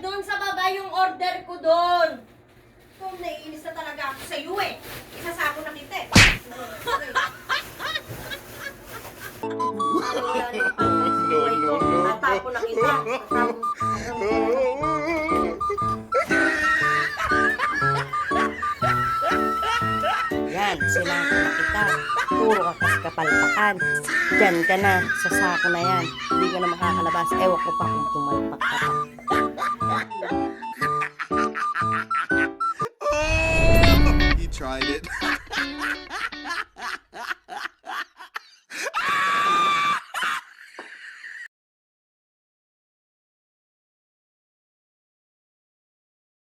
doon sa baba yung order ko doon. Kung naiinis na talaga ako sa iyo eh. Isasako na kita eh. Tatapo na kita. Yan, sinako na kita. Puro ka kasi kapalpakan. Diyan ka na, sa sako na yan. Hindi ka na makakalabas. Ewan ko pa kung pumalpak ka pa. He tried it.